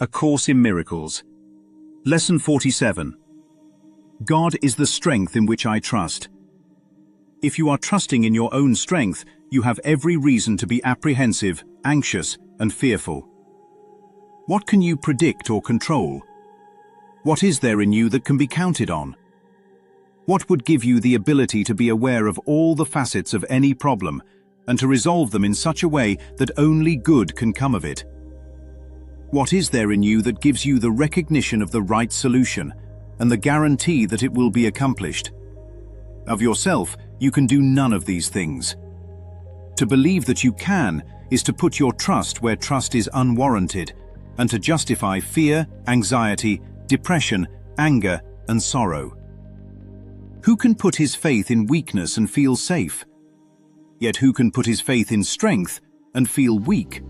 A Course in Miracles. Lesson 47. God is the strength in which I trust. If you are trusting in your own strength, you have every reason to be apprehensive, anxious, and fearful. What can you predict or control? What is there in you that can be counted on? What would give you the ability to be aware of all the facets of any problem and to resolve them in such a way that only good can come of it? What is there in you that gives you the recognition of the right solution and the guarantee that it will be accomplished? Of yourself, you can do none of these things. To believe that you can is to put your trust where trust is unwarranted and to justify fear, anxiety, depression, anger, and sorrow. Who can put his faith in weakness and feel safe? Yet who can put his faith in strength and feel weak?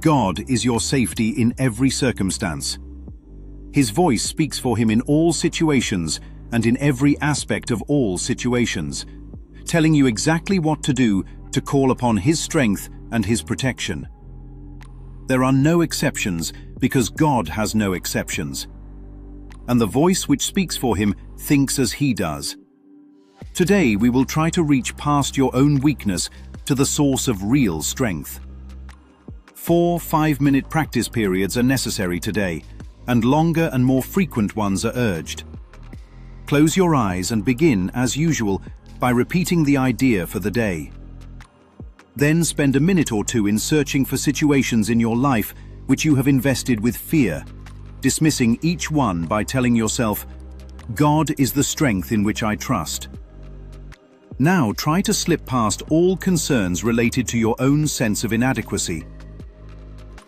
God is your safety in every circumstance. His voice speaks for him in all situations and in every aspect of all situations, telling you exactly what to do to call upon his strength and his protection. There are no exceptions because God has no exceptions. And the voice which speaks for him thinks as he does. Today we will try to reach past your own weakness to the source of real strength. 4 5-minute practice periods are necessary today, and longer and more frequent ones are urged. Close your eyes and begin, as usual, by repeating the idea for the day. Then spend a minute or two in searching for situations in your life which you have invested with fear, dismissing each one by telling yourself, God is the strength in which I trust. Now try to slip past all concerns related to your own sense of inadequacy.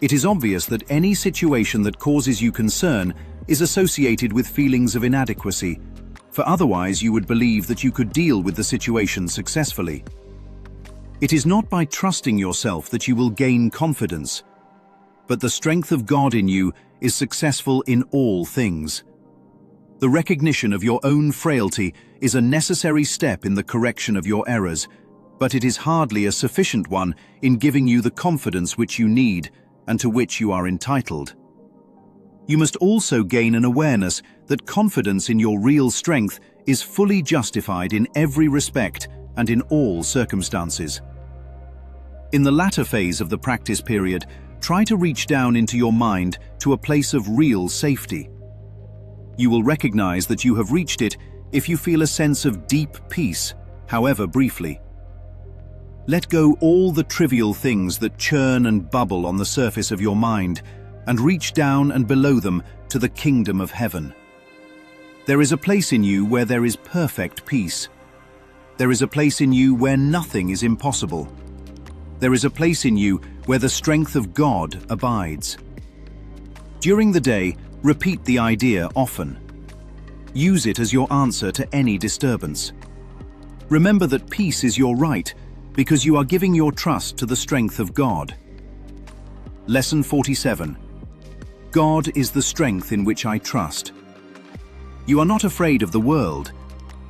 It is obvious that any situation that causes you concern is associated with feelings of inadequacy, for otherwise you would believe that you could deal with the situation successfully. It is not by trusting yourself that you will gain confidence, but the strength of God in you is successful in all things. The recognition of your own frailty is a necessary step in the correction of your errors, but it is hardly a sufficient one in giving you the confidence which you need and to which you are entitled. You must also gain an awareness that confidence in your real strength is fully justified in every respect and in all circumstances. In the latter phase of the practice period, try to reach down into your mind to a place of real safety. You will recognize that you have reached it if you feel a sense of deep peace, however briefly. Let go all the trivial things that churn and bubble on the surface of your mind and reach down and below them to the kingdom of heaven. There is a place in you where there is perfect peace. There is a place in you where nothing is impossible. There is a place in you where the strength of God abides. During the day, repeat the idea often. Use it as your answer to any disturbance. Remember that peace is your right because you are giving your trust to the strength of God. Lesson 47. God is the strength in which I trust. You are not afraid of the world.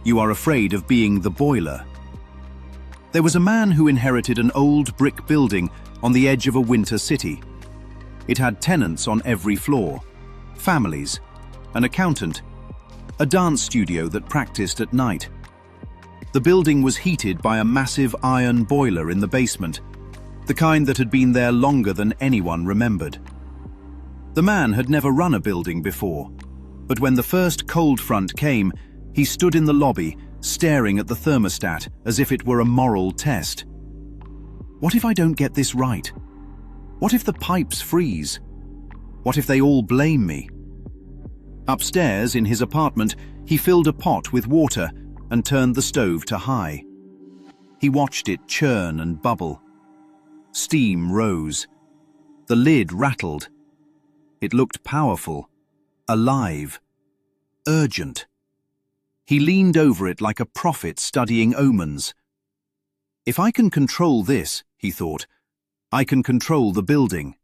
You are afraid of being the boiler. There was a man who inherited an old brick building on the edge of a winter city. It had tenants on every floor, families, an accountant, a dance studio that practiced at night. The building was heated by a massive iron boiler in the basement, the kind that had been there longer than anyone remembered. The man had never run a building before, but when the first cold front came, he stood in the lobby, staring at the thermostat as if it were a moral test. What if I don't get this right? What if the pipes freeze? What if they all blame me? Upstairs in his apartment, he filled a pot with water and turned the stove to high. He watched it churn and bubble. Steam rose. The lid rattled. It looked powerful, alive, urgent. He leaned over it like a prophet studying omens. If I can control this, he thought, I can control the building.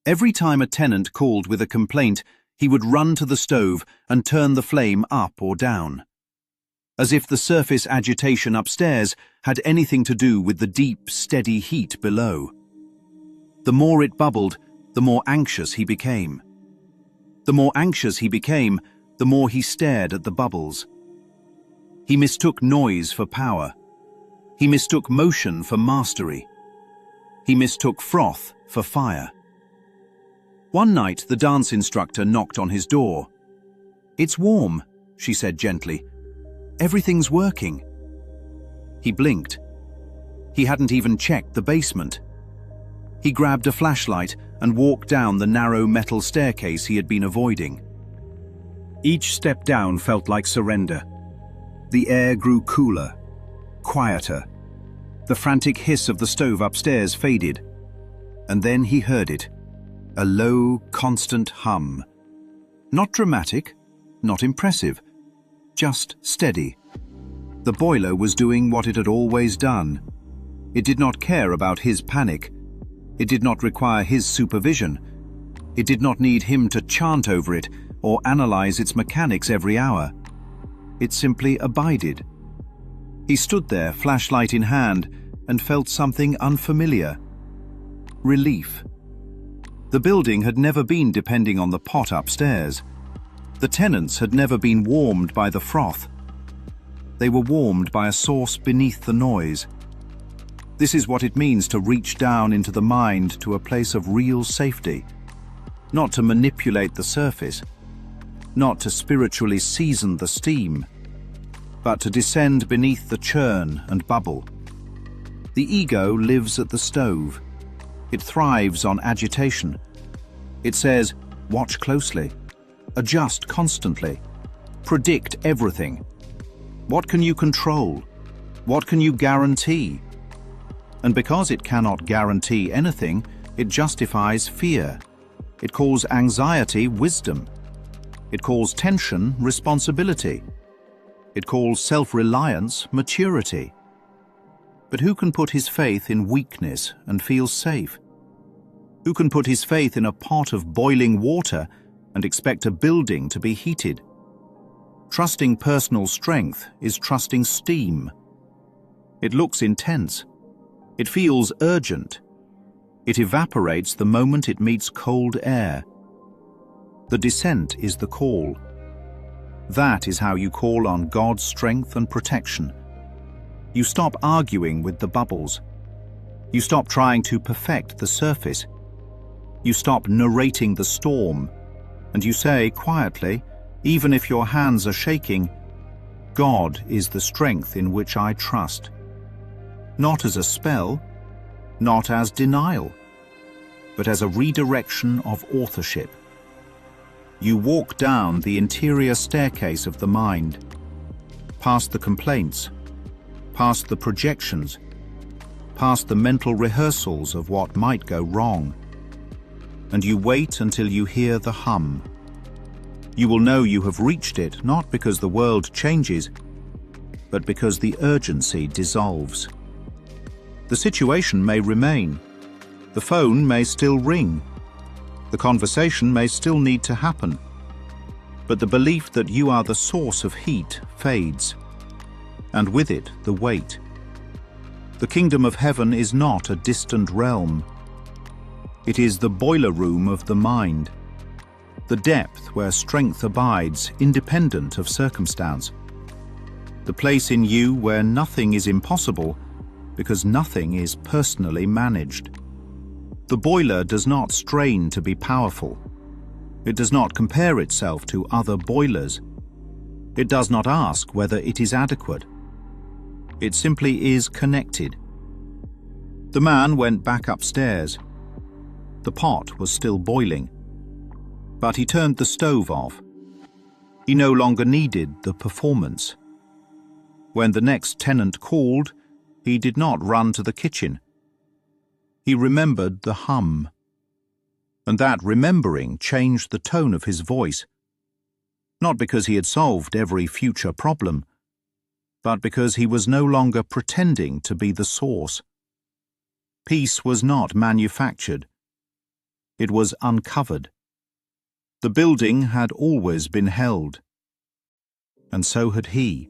Every time a tenant called with a complaint, he would run to the stove and turn the flame up or down, as if the surface agitation upstairs had anything to do with the deep, steady heat below. The more it bubbled, the more anxious he became. The more anxious he became, the more he stared at the bubbles. He mistook noise for power. He mistook motion for mastery. He mistook froth for fire. One night, the dance instructor knocked on his door. "It's warm," she said gently. "Everything's working." He blinked. He hadn't even checked the basement. He grabbed a flashlight and walked down the narrow metal staircase he had been avoiding. Each step down felt like surrender. The air grew cooler, quieter. The frantic hiss of the stove upstairs faded. And then he heard it, a low, constant hum. Not dramatic, not impressive, just steady. The boiler was doing what it had always done. It did not care about his panic. It did not require his supervision. It did not need him to chant over it or analyze its mechanics every hour. It simply abided. He stood there, flashlight in hand, and felt something unfamiliar. Relief. The building had never been depending on the pot upstairs. The tenants had never been warmed by the froth. They were warmed by a source beneath the noise. This is what it means to reach down into the mind to a place of real safety. Not to manipulate the surface, not to spiritually season the steam, but to descend beneath the churn and bubble. The ego lives at the stove. It thrives on agitation. It says, watch closely, adjust constantly, predict everything. What can you control? What can you guarantee? And because it cannot guarantee anything, it justifies fear. It calls anxiety wisdom. It calls tension responsibility. It calls self-reliance maturity. But who can put his faith in weakness and feel safe? Who can put his faith in a pot of boiling water and expect a building to be heated? Trusting personal strength is trusting steam. It looks intense. It feels urgent. It evaporates the moment it meets cold air. The descent is the call. That is how you call on God's strength and protection. You stop arguing with the bubbles. You stop trying to perfect the surface. You stop narrating the storm, and you say quietly, even if your hands are shaking, God is the strength in which I trust. Not as a spell, not as denial, but as a redirection of authorship. You walk down the interior staircase of the mind, past the complaints, past the projections, past the mental rehearsals of what might go wrong, and you wait until you hear the hum. You will know you have reached it not because the world changes, but because the urgency dissolves. The situation may remain. The phone may still ring. The conversation may still need to happen. But the belief that you are the source of heat fades, and with it the weight. The kingdom of heaven is not a distant realm. It is the boiler room of the mind, the depth where strength abides independent of circumstance, the place in you where nothing is impossible because nothing is personally managed. The boiler does not strain to be powerful. It does not compare itself to other boilers. It does not ask whether it is adequate. It simply is connected. The man went back upstairs. The pot was still boiling, but he turned the stove off. He no longer needed the performance. When the next tenant called, he did not run to the kitchen. He remembered the hum, and that remembering changed the tone of his voice, not because he had solved every future problem, but because he was no longer pretending to be the source. Peace was not manufactured. It was uncovered. The building had always been held, and so had he.